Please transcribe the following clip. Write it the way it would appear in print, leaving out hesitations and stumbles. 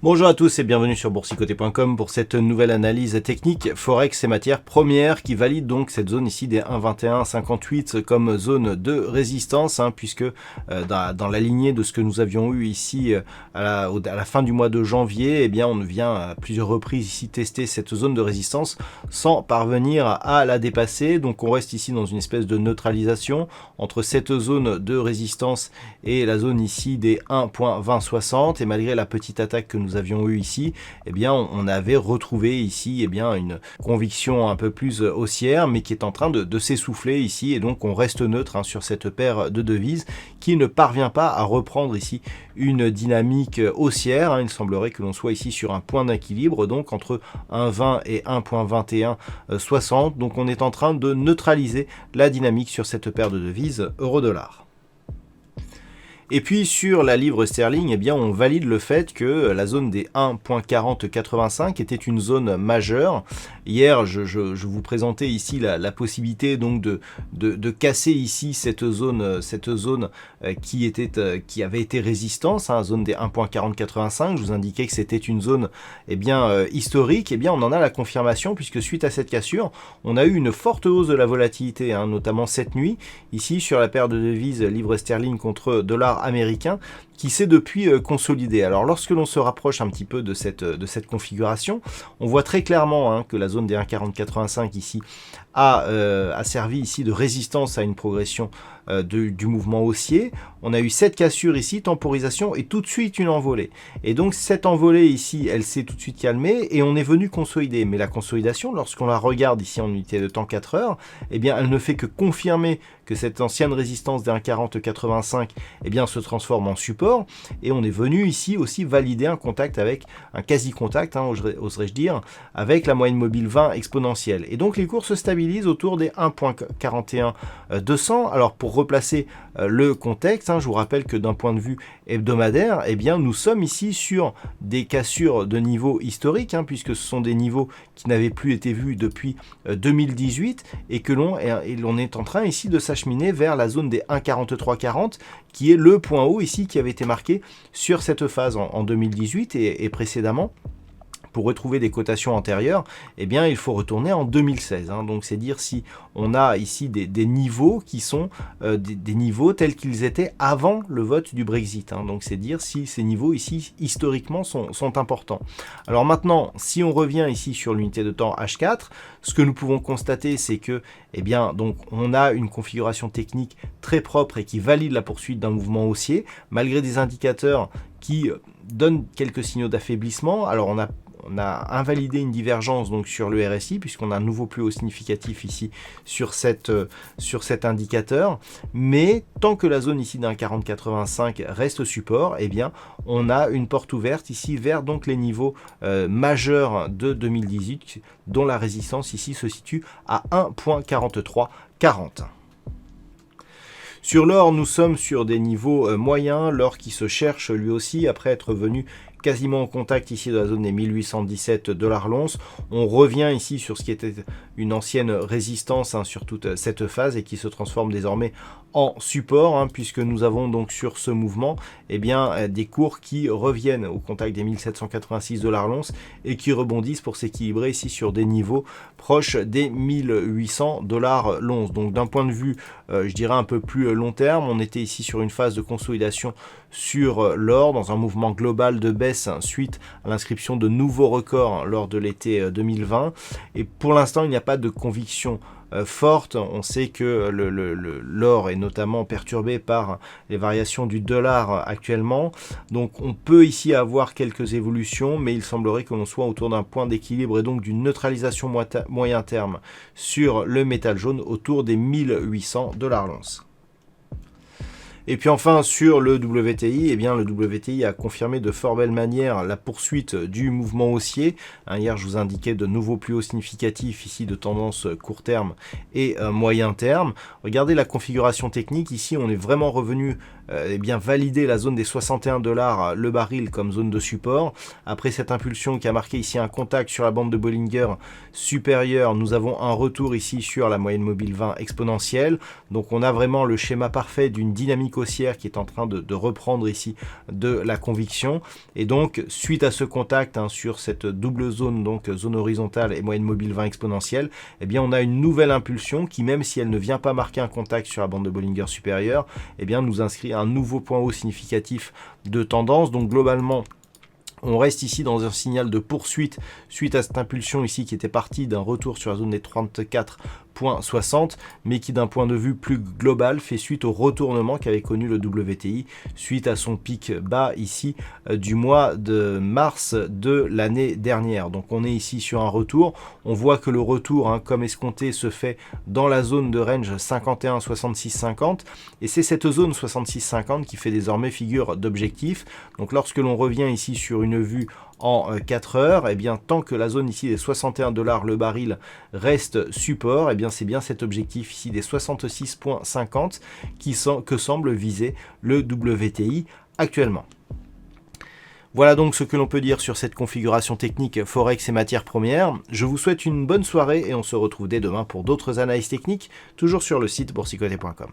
Bonjour à tous et bienvenue sur boursicoté.com pour cette nouvelle analyse technique Forex et matières premières qui valide donc cette zone ici des 1,2158 comme zone de résistance, puisque dans la lignée de ce que nous avions eu ici à la fin du mois de janvier, eh bien on vient à plusieurs reprises ici tester cette zone de résistance sans parvenir à la dépasser. Donc on reste ici dans une espèce de neutralisation entre cette zone de résistance et la zone ici des 1.2060, et malgré la petite attaque que nous avions eu ici, eh bien on avait retrouvé ici une conviction un peu plus haussière, mais qui est en train de s'essouffler ici, et donc on reste neutre sur cette paire de devises qui ne parvient pas à reprendre ici une dynamique haussière. Il semblerait que l'on soit ici sur un point d'équilibre, donc entre 1,20 et 1.2160, donc on est en train de neutraliser la dynamique sur cette paire de devises euro-dollar. Et puis sur la livre sterling, eh bien on valide le fait que la zone des 1.4085 était une zone majeure. Hier, je vous présentais ici la possibilité donc de casser ici cette zone qui avait été résistance, zone des 1.4085. Je vous indiquais que c'était une zone historique. Eh bien on en a la confirmation, puisque suite à cette cassure, on a eu une forte hausse de la volatilité, notamment cette nuit, ici sur la paire de devises livre sterling contre dollar américain, qui s'est depuis consolidé. Alors lorsque l'on se rapproche un petit peu de cette configuration, on voit très clairement que la zone des 1,4085 ici a servi ici de résistance à une progression du mouvement haussier. On a eu cette cassure ici, temporisation, et tout de suite une envolée. Et donc cette envolée ici, elle s'est tout de suite calmée et on est venu consolider. Mais la consolidation, lorsqu'on la regarde ici en unité de temps 4 heures, eh bien elle ne fait que confirmer que cette ancienne résistance des 1,4085 se transforme en support, et on est venu ici aussi valider un contact avec un quasi-contact, oserais-je dire, avec la moyenne mobile 20 exponentielle. Et donc les cours se stabilisent autour des 1.41200. Alors pour replacer le contexte, je vous rappelle que d'un point de vue hebdomadaire, nous sommes ici sur des cassures de niveaux historiques, puisque ce sont des niveaux qui n'avaient plus été vus depuis 2018, et que l'on est en train ici de s'acheminer vers la zone des 1,4340, qui est le point haut ici qui avait été marqué sur cette phase en 2018 et précédemment. Pour retrouver des cotations antérieures, il faut retourner en 2016. Donc c'est dire si on a ici des niveaux qui sont des niveaux tels qu'ils étaient avant le vote du Brexit. Donc c'est dire si ces niveaux ici historiquement sont importants. Alors maintenant, si on revient ici sur l'unité de temps H4, ce que nous pouvons constater, c'est que donc on a une configuration technique très propre et qui valide la poursuite d'un mouvement haussier, malgré des indicateurs qui donnent quelques signaux d'affaiblissement. Alors on a invalidé une divergence donc sur le RSI, puisqu'on a un nouveau plus haut significatif ici sur cet indicateur, mais tant que la zone ici d'un 40,85 reste support, on a une porte ouverte ici vers donc les niveaux majeurs de 2018, dont la résistance ici se situe à 1.4340. Sur l'or, nous sommes sur des niveaux moyens, l'or qui se cherche lui aussi après être venu quasiment en contact ici de la zone des 1817 $ l'once. On revient ici sur ce qui était une ancienne résistance sur toute cette phase et qui se transforme désormais en support, puisque nous avons donc sur ce mouvement des cours qui reviennent au contact des 1786 $ l'once et qui rebondissent pour s'équilibrer ici sur des niveaux proches des 1800 $ l'once. Donc d'un point de vue je dirais un peu plus long terme, on était ici sur une phase de consolidation sur l'or dans un mouvement global de baisse suite à l'inscription de nouveaux records lors de l'été 2020, et pour l'instant il n'y a pas de conviction forte. On sait que l'or est notamment perturbé par les variations du dollar actuellement, donc on peut ici avoir quelques évolutions, mais il semblerait que l'on soit autour d'un point d'équilibre et donc d'une neutralisation moyen terme sur le métal jaune autour des 1800 $ l'once. Et puis enfin sur le WTI, eh bien le WTI a confirmé de fort belle manière la poursuite du mouvement haussier. Hier je vous indiquais de nouveaux plus hauts significatifs ici de tendance court terme et moyen terme. Regardez la configuration technique, ici on est vraiment revenu valider la zone des 61 $ le baril comme zone de support. Après cette impulsion qui a marqué ici un contact sur la bande de Bollinger supérieure, nous avons un retour ici sur la moyenne mobile 20 exponentielle. Donc on a vraiment le schéma parfait d'une dynamique haussière qui est en train de reprendre ici de la conviction. Et donc suite à ce contact sur cette double zone, donc zone horizontale et moyenne mobile 20 exponentielle, eh bien on a une nouvelle impulsion qui, même si elle ne vient pas marquer un contact sur la bande de Bollinger supérieure, eh bien nous inscrit un nouveau point haut significatif de tendance. Donc globalement, on reste ici dans un signal de poursuite suite à cette impulsion ici qui était partie d'un retour sur la zone des 34,60, mais qui d'un point de vue plus global fait suite au retournement qu'avait connu le WTI suite à son pic bas ici du mois de mars de l'année dernière. Donc on est ici sur un retour. On voit que le retour, comme escompté, se fait dans la zone de range 51,66,50, et c'est cette zone 66,50 qui fait désormais figure d'objectif. Donc lorsque l'on revient ici sur une vue en 4 heures, eh bien tant que la zone ici des 61 $ le baril reste support, eh bien c'est bien cet objectif ici des 66,50 que semble viser le WTI actuellement. Voilà donc ce que l'on peut dire sur cette configuration technique Forex et matières premières. Je vous souhaite une bonne soirée et on se retrouve dès demain pour d'autres analyses techniques, toujours sur le site boursicoté.com.